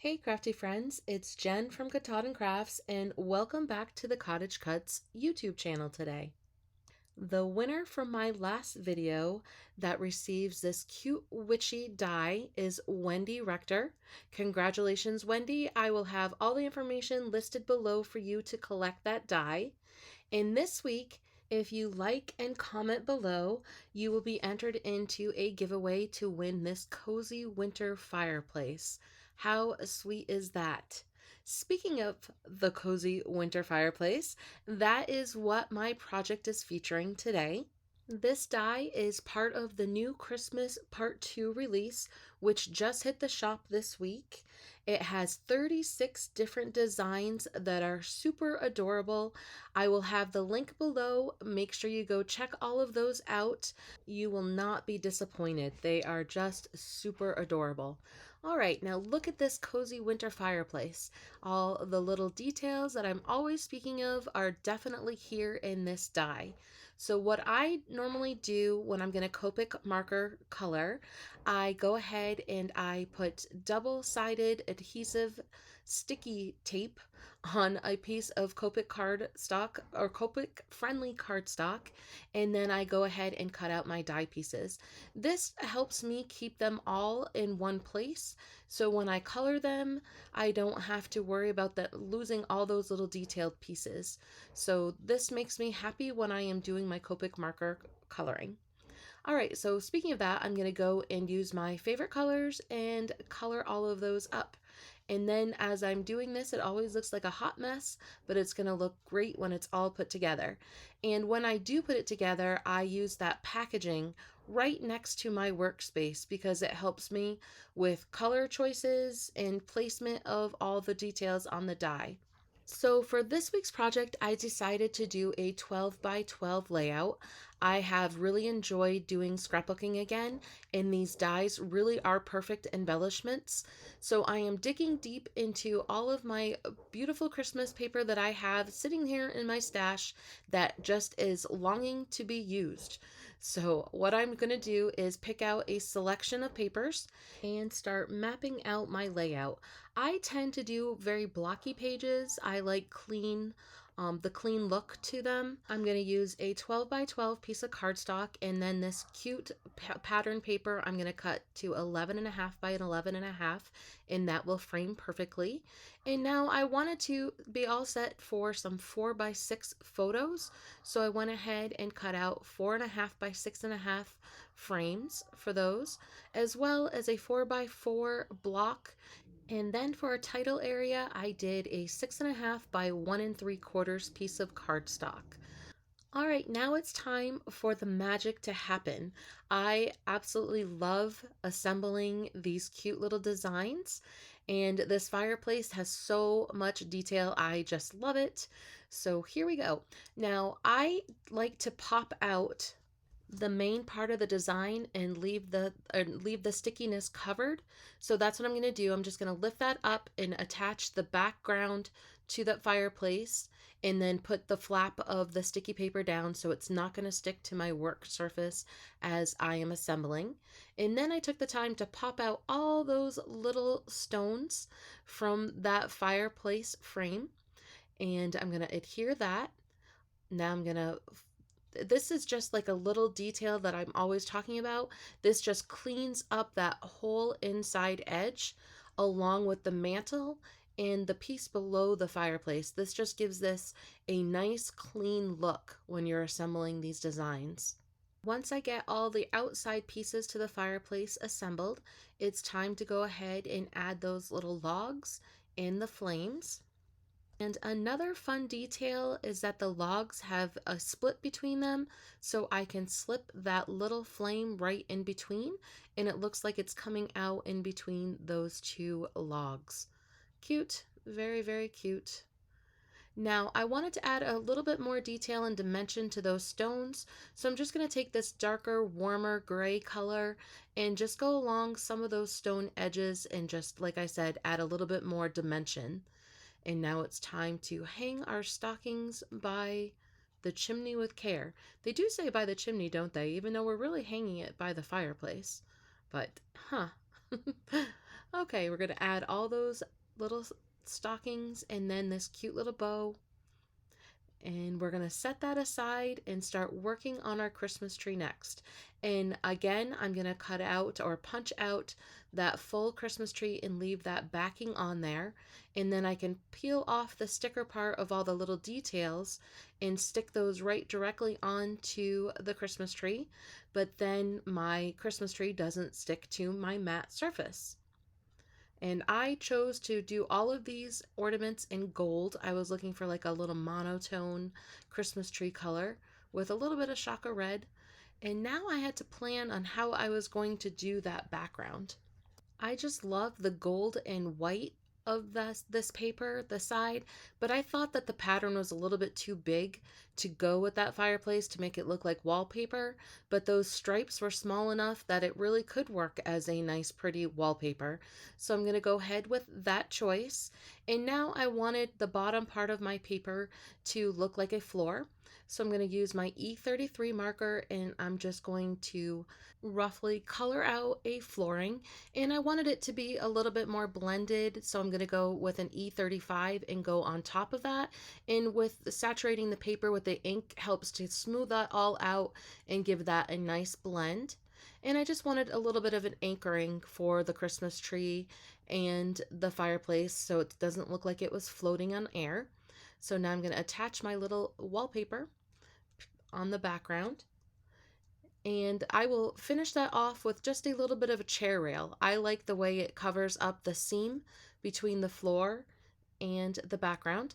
Hey Crafty Friends, it's Jen from Katahdin Krafts and welcome back to the Cottage Cutz YouTube channel today. The winner from my last video that receives this cute witchy die is Wendy Rector. Congratulations, Wendy. I will have all the information listed below for you to collect that die. And this week, if you like and comment below, you will be entered into a giveaway to win this cozy winter fireplace. How sweet is that? Speaking of the cozy winter fireplace, that is what my project is featuring today. This die is part of the new Christmas Part 2 release, which just hit the shop this week. It has 36 different designs that are super adorable. I will have the link below. Make sure you go check all of those out. You will not be disappointed. They are just super adorable. All right, now look at this cozy winter fireplace. All the little details that I'm always speaking of are definitely here in this die. So what I normally do when I'm going to Copic marker color, I go ahead and I put double-sided adhesive sticky tape on a piece of Copic cardstock or Copic friendly cardstock, and then I go ahead and cut out my die pieces. This helps me keep them all in one place, so when I color them, I don't have to worry about losing all those little detailed pieces. So this makes me happy when I am doing my Copic marker coloring. All right, so speaking of that, I'm going to go and use my favorite colors and color all of those up. And then as I'm doing this, it always looks like a hot mess, but it's going to look great when it's all put together. And when I do put it together, I use that packaging right next to my workspace because it helps me with color choices and placement of all the details on the die. So for this week's project, I decided to do a 12 by 12 layout. I have really enjoyed doing scrapbooking again, and these dies really are perfect embellishments. So I am digging deep into all of my beautiful Christmas paper that I have sitting here in my stash that just is longing to be used. So what I'm going to do is pick out a selection of papers and start mapping out my layout. I tend to do very blocky pages. I like the clean look to them. I'm going to use a 12 by 12 piece of cardstock, and then this cute pattern paper I'm going to cut to 11.5 by 11.5, and that will frame perfectly. And now I wanted to be all set for some 4 by 6 photos, so I went ahead and cut out 4.5 by 6.5 frames for those, as well as a 4 by 4 block. And then for a title area, I did a 6.5 by 1 3/4 piece of cardstock. All right, now it's time for the magic to happen. I absolutely love assembling these cute little designs, and this fireplace has so much detail. I just love it. So here we go. Now, I like to pop out the main part of the design and leave the stickiness covered. So that's what I'm going to do. I'm just going to lift that up and attach the background to that fireplace, and then put the flap of the sticky paper down so it's not going to stick to my work surface as I am assembling. And then I took the time to pop out all those little stones from that fireplace frame, and I'm going to adhere that. Now I'm going to this is just like a little detail that I'm always talking about. This just cleans up that whole inside edge along with the mantle and the piece below the fireplace. This just gives this a nice clean look when you're assembling these designs. Once I get all the outside pieces to the fireplace assembled, it's time to go ahead and add those little logs and the flames. And another fun detail is that the logs have a split between them, so I can slip that little flame right in between, and it looks like it's coming out in between those two logs. Cute, very, very cute. Now, I wanted to add a little bit more detail and dimension to those stones, so I'm just going to take this darker, warmer gray color and just go along some of those stone edges and just, like I said, add a little bit more dimension. And now it's time to hang our stockings by the chimney with care. They do say by the chimney, don't they? Even though we're really hanging it by the fireplace. But, huh. Okay, we're going to add all those little stockings and then this cute little bow. And we're going to set that aside and start working on our Christmas tree next. And again, I'm going to cut out or punch out that full Christmas tree and leave that backing on there. And then I can peel off the sticker part of all the little details and stick those right directly onto the Christmas tree. But then my Christmas tree doesn't stick to my matte surface. And I chose to do all of these ornaments in gold. I was looking for like a little monotone Christmas tree color with a little bit of Shaka red. And now I had to plan on how I was going to do that background. I just love the gold and white of this paper, the side, but I thought that the pattern was a little bit too big to go with that fireplace to make it look like wallpaper, but those stripes were small enough that it really could work as a nice pretty wallpaper. So I'm going to go ahead with that choice. And now I wanted the bottom part of my paper to look like a floor. So I'm going to use my E33 marker and I'm just going to roughly color out a flooring, and I wanted it to be a little bit more blended, so I'm going to go with an E35 and go on top of that. And with saturating the paper with the ink helps to smooth that all out and give that a nice blend. And I just wanted a little bit of an anchoring for the Christmas tree and the fireplace so it doesn't look like it was floating on air. So now I'm going to attach my little wallpaper on the background. And I will finish that off with just a little bit of a chair rail. I like the way it covers up the seam between the floor and the background.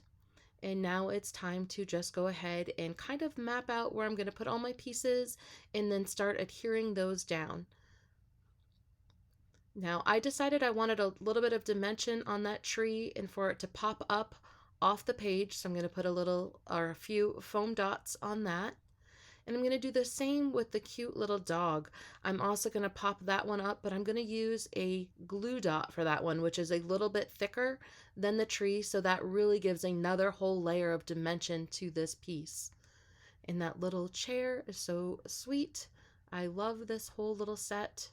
And now it's time to just go ahead and kind of map out where I'm going to put all my pieces and then start adhering those down. Now I decided I wanted a little bit of dimension on that tree and for it to pop up off the page. So I'm going to put a few foam dots on that. And I'm going to do the same with the cute little dog. I'm also going to pop that one up, but I'm going to use a glue dot for that one, which is a little bit thicker than the tree, so that really gives another whole layer of dimension to this piece. And that little chair is so sweet. I love this whole little set.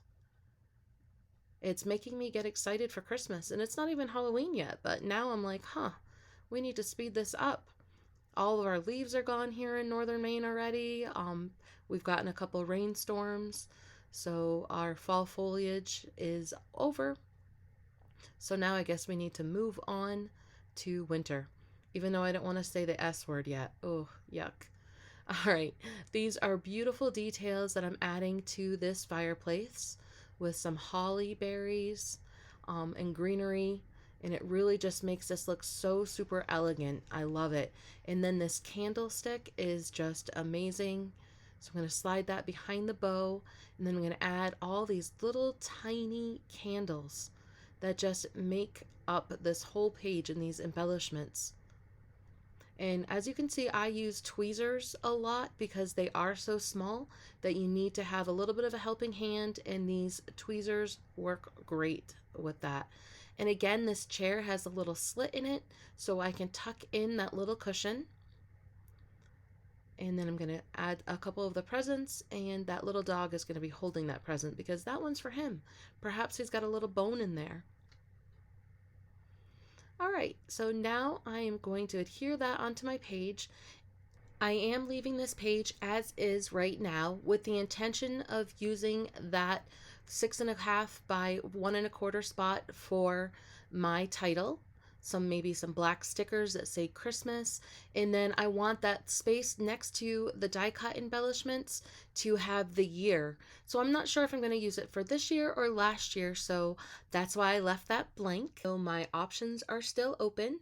It's making me get excited for Christmas, and it's not even Halloween yet, but now I'm like, we need to speed this up. All of our leaves are gone here in northern Maine already. We've gotten a couple rainstorms, so our fall foliage is over. So now I guess we need to move on to winter, even though I don't want to say the S word yet. Oh, yuck. All right, these are beautiful details that I'm adding to this fireplace with some holly berries and greenery. And it really just makes this look so super elegant. I love it. And then this candlestick is just amazing. So I'm going to slide that behind the bow. And then I'm going to add all these little tiny candles that just make up this whole page and these embellishments. And as you can see, I use tweezers a lot because they are so small that you need to have a little bit of a helping hand, and these tweezers work great with that. And again, this chair has a little slit in it so I can tuck in that little cushion. And then I'm going to add a couple of the presents, and that little dog is going to be holding that present because that one's for him. Perhaps he's got a little bone in there. All right, so now I am going to adhere that onto my page. I am leaving this page as is right now with the intention of using that 6.5 by 1.25 spot for my title. Maybe some black stickers that say Christmas, and then I want that space next to the die cut embellishments to have the year. So I'm not sure if I'm going to use it for this year or last year, so that's why I left that blank. So my options are still open.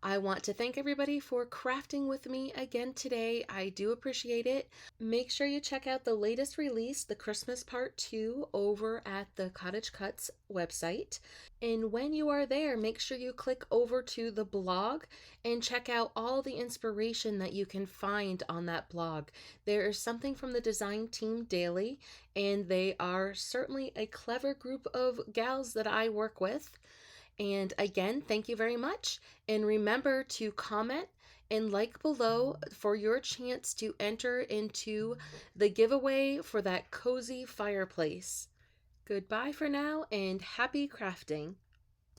I want to thank everybody for crafting with me again today. I do appreciate it. Make sure you check out the latest release, the Christmas Part 2, over at the Cottage Cutz website. And when you are there, make sure you click over to the blog and check out all the inspiration that you can find on that blog. There is something from the design team daily, and they are certainly a clever group of gals that I work with. And again, thank you very much. And remember to comment and like below for your chance to enter into the giveaway for that cozy fireplace. Goodbye for now and happy crafting!